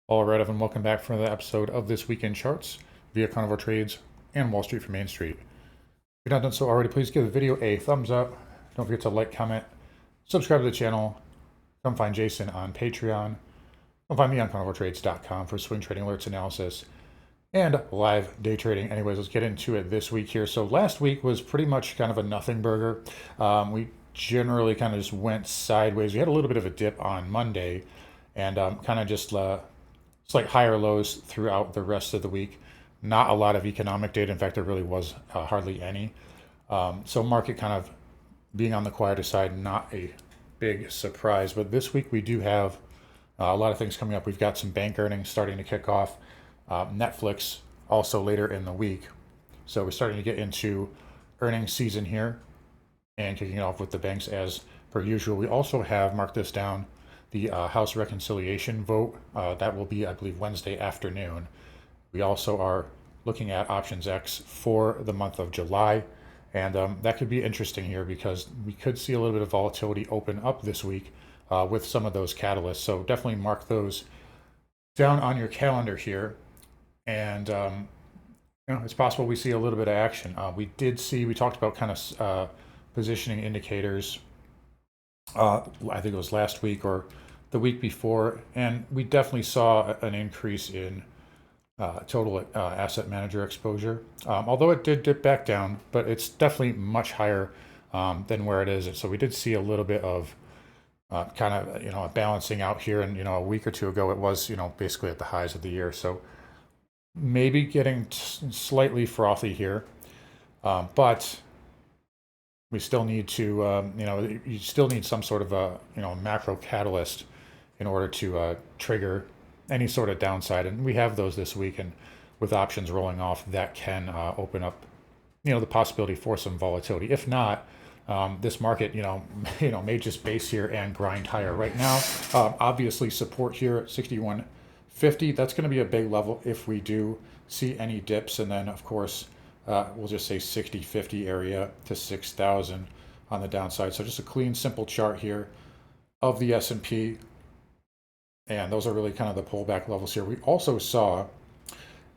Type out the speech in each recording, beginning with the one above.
All right, everyone, welcome back for another episode of This Week in Charts via Carnivore Trades and Wall Street from Main Street. If you've not done so already, please give the video a thumbs up. Don't forget to like, comment, subscribe to the channel. Come find Jason on Patreon. Come find me on carnivoretrades.com for swing trading alerts analysis and live day trading. Anyways, let's get into it this week here. So last week was pretty much kind of a nothing burger. We generally kind of just went sideways. We had a little bit of a dip on Monday and kind of just slight higher lows throughout the rest of the week. Not a lot of economic data. In fact, there really was hardly any. So market kind of being on the quieter side, not a big surprise. But this week we do have a lot of things coming up. We've got some bank earnings starting to kick off. Netflix also later in the week. So we're starting to get into earnings season here and kicking it off with the banks as per usual. We also have, mark this down, the House reconciliation vote. That will be, I believe, Wednesday afternoon. We also are looking at options X for the month of July. And that could be interesting here because we could see a little bit of volatility open up this week with some of those catalysts. So definitely mark those down on your calendar here. And it's possible we see a little bit of action. We talked about kind of positioning indicators. I think it was last week or the week before, and we definitely saw an increase in total asset manager exposure. Although it did dip back down, but it's definitely much higher than where it is. So we did see a little bit of kind of a balancing out here, and a week or two ago it was basically at the highs of the year. So maybe getting slightly frothy here, but we still need to, you still need some sort of a, macro catalyst in order to trigger any sort of downside. And we have those this week, and with options rolling off, that can open up, the possibility for some volatility. If not, this market, may just base here and grind higher. Right now, obviously support here at 61.50. That's going to be a big level if we do see any dips, and then of course we'll just say 60.50 area to 6,000 on the downside. So just a clean, simple chart here of the S&P, and those are really kind of the pullback levels here. We also saw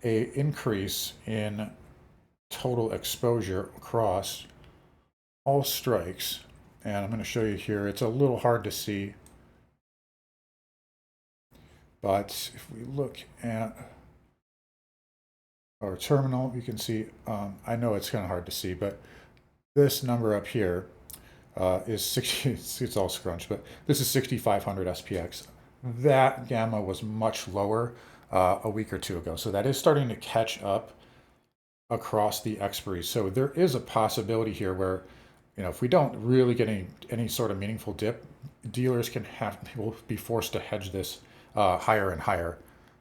a increase in total exposure across all strikes, and I'm going to show you here. It's a little hard to see, but if we look at our terminal, you can see, I know it's kind of hard to see, but this number up here is 60, it's all scrunched, but this is 6,500 SPX. That gamma was much lower a week or two ago. So that is starting to catch up across the expiries. So there is a possibility here where, if we don't really get any sort of meaningful dip, dealers will be forced to hedge this higher and higher.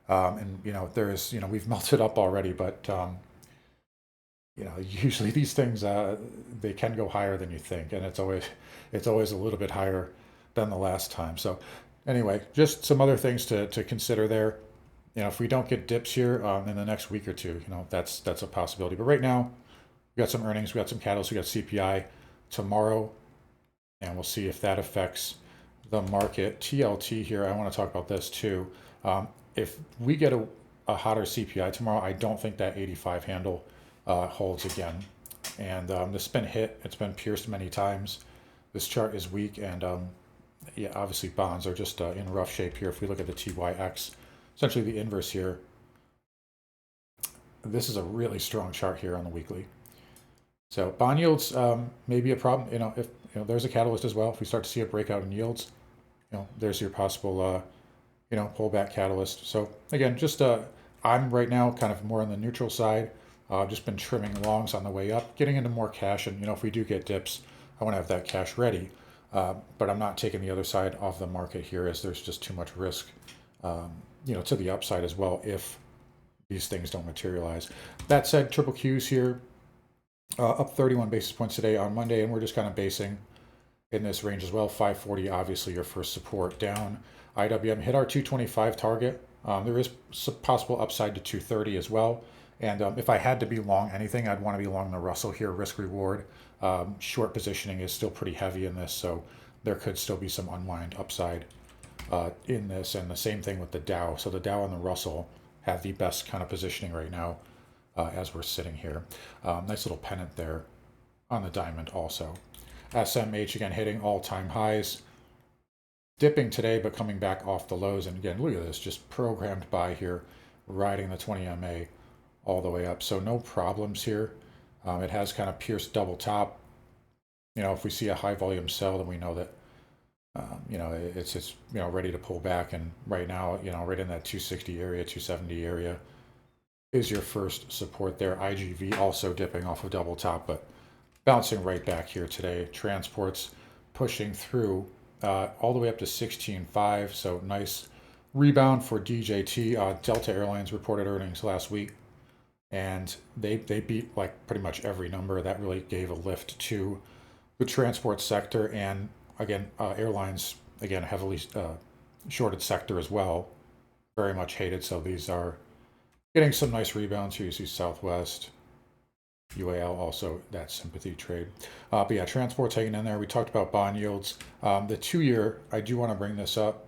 And we've melted up already, but usually these things they can go higher than you think, and it's always a little bit higher than the last time. So anyway, just some other things to consider there. If we don't get dips here in the next week or two, that's a possibility. But right now, we got some earnings, we got some catalysts, we got CPI tomorrow, and we'll see if that affects the market. TLT here, I want to talk about this too. If we get a hotter CPI tomorrow, I don't think that 85 handle holds again. And this has been hit. It's been pierced many times. This chart is weak, and obviously bonds are just in rough shape here. If we look at the TYX, essentially the inverse here, this is a really strong chart here on the weekly. So bond yields may be a problem. If there's a catalyst as well. If we start to see a breakout in yields, there's your possible pullback catalyst. So again, just I'm right now kind of more on the neutral side. Just been trimming longs on the way up, getting into more cash, and if we do get dips, I want to have that cash ready. But I'm not taking the other side of the market here, as there's just too much risk, to the upside as well if these things don't materialize. That said, triple Qs here up 31 basis points today on Monday, and we're just kind of basing in this range as well. 540, obviously your first support down. IWM hit our 225 target. There is possible upside to 230 as well. And if I had to be long anything, I'd want to be long the Russell here, risk reward. Short positioning is still pretty heavy in this, so there could still be some unwind upside in this, and the same thing with the Dow. So the Dow and the Russell have the best kind of positioning right now as we're sitting here. Nice little pennant there on the diamond also. SMH again hitting all-time highs, dipping today but coming back off the lows. And again, look at this, just programmed by here, riding the 20 MA all the way up. So no problems here. It has kind of pierced double top. You know, if we see a high volume sell, then we know that you know, it's you know, ready to pull back. And right now, you know, right in that 260 area, 270 area is your first support there. IGV also dipping off of double top, but bouncing right back here today. Transports pushing through all the way up to 16.5. So nice rebound for DJT. Delta Airlines reported earnings last week, and they beat like pretty much every number. That really gave a lift to the transport sector. And again, airlines, again, heavily shorted sector as well, very much hated. So these are getting some nice rebounds here. You see Southwest, UAL, also that sympathy trade. But yeah, transport's hanging in there. We talked about bond yields. The 2-year, I do want to bring this up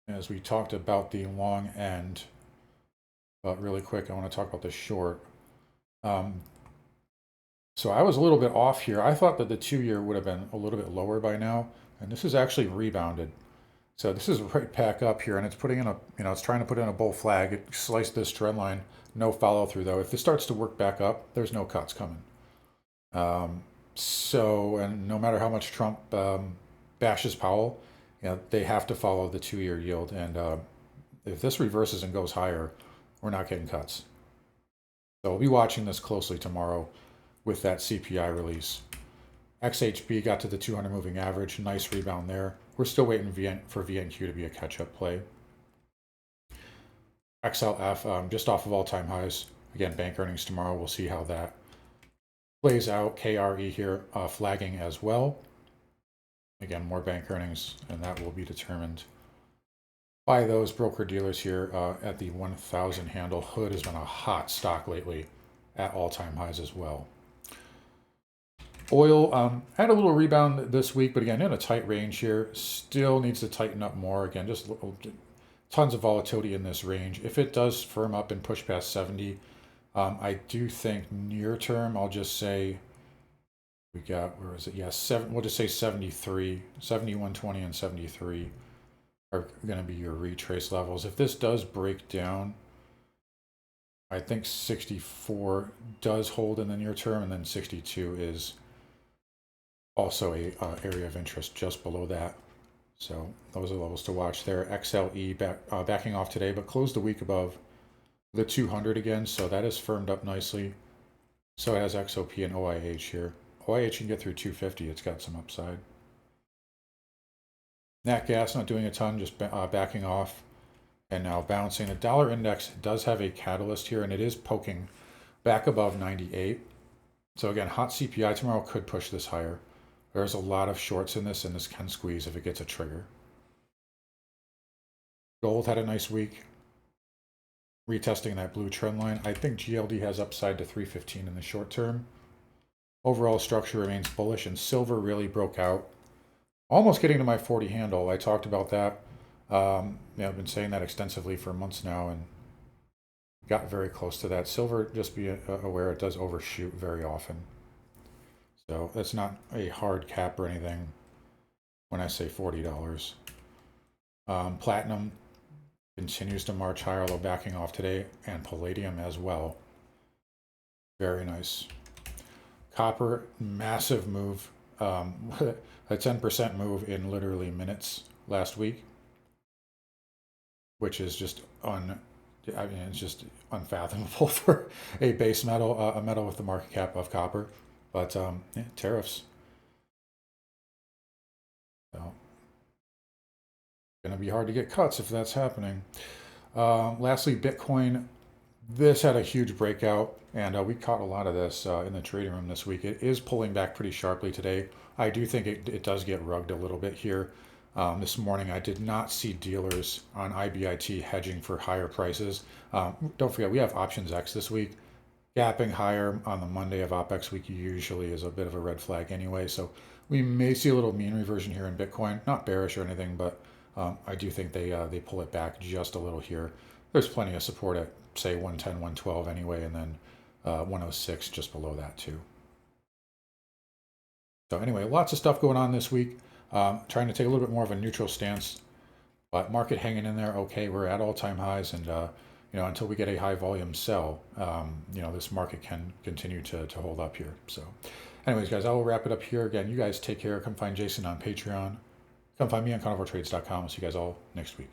as we talked about the long end. But really quick, I want to talk about the short. So I was a little bit off here. I thought that the 2-year would have been a little bit lower by now, and this is actually rebounded. So this is right back up here, and it's putting in a, you know, it's trying to put in a bull flag. It sliced this trend line. No follow through though. If this starts to work back up, there's no cuts coming. So, and no matter how much Trump bashes Powell, you know, they have to follow the 2-year yield. And if this reverses and goes higher, we're not getting cuts. So we'll be watching this closely tomorrow with that CPI release. XHB got to the 200 moving average. Nice rebound there. We're still waiting for VNQ to be a catch-up play. XLF just off of all-time highs. Again, bank earnings tomorrow. We'll see how that plays out. KRE here flagging as well. Again, more bank earnings, and that will be determined by those broker-dealers here at the 1,000 handle. Hood has been a hot stock lately at all-time highs as well. Oil had a little rebound this week, but again, in a tight range here. Still needs to tighten up more. Again, just tons of volatility in this range. If it does firm up and push past 70, I do think near term, I'll just say, we got, where is it? Yes, we'll just say 73, 7120 and 73 are going to be your retrace levels. If this does break down, I think 64 does hold in the near term, and then 62 is also a area of interest just below that. So those are levels to watch there. XLE backing off today, but closed the week above the 200 again. So that is firmed up nicely. So it has XOP and OIH here. OIH can get through 250. It's got some upside. Nat gas not doing a ton, just backing off and now bouncing. The dollar index does have a catalyst here, and it is poking back above 98. So again, hot CPI tomorrow could push this higher. There's a lot of shorts in this, and this can squeeze if it gets a trigger. Gold had a nice week, retesting that blue trend line. I think GLD has upside to 315 in the short term. Overall structure remains bullish, and silver really broke out, almost getting to my 40 handle. I talked about that. Yeah, I've been saying that extensively for months now, and got very close to that. Silver, just be aware, it does overshoot very often. So that's not a hard cap or anything when I say $40. Platinum continues to march higher, although backing off today, and palladium as well. Very nice. Copper, massive move. A 10% move in literally minutes last week, which is just it's just unfathomable for a base metal, a metal with the market cap of copper. But yeah, tariffs. So, gonna be hard to get cuts if that's happening. Lastly, Bitcoin. This had a huge breakout, and we caught a lot of this in the trading room this week. It is pulling back pretty sharply today. I do think it does get rugged a little bit here. This morning, I did not see dealers on IBIT hedging for higher prices. Don't forget, we have Options X this week. Gapping higher on the Monday of OPEX week usually is a bit of a red flag anyway. So We may see a little mean reversion here in Bitcoin. Not bearish or anything, but I do think they pull it back just a little here. There's plenty of support at, say, 110, 112 anyway, and then 106 just below that too. So anyway, lots of stuff going on this week. Trying to take a little bit more of a neutral stance, but market hanging in there. Okay, we're at all-time highs, and until we get a high volume sell, this market can continue to hold up here. So anyways, guys, I will wrap it up here. Again, you guys take care. Come find Jason on Patreon. Come find me on carnivoretrades.com. I'll see you guys all next week.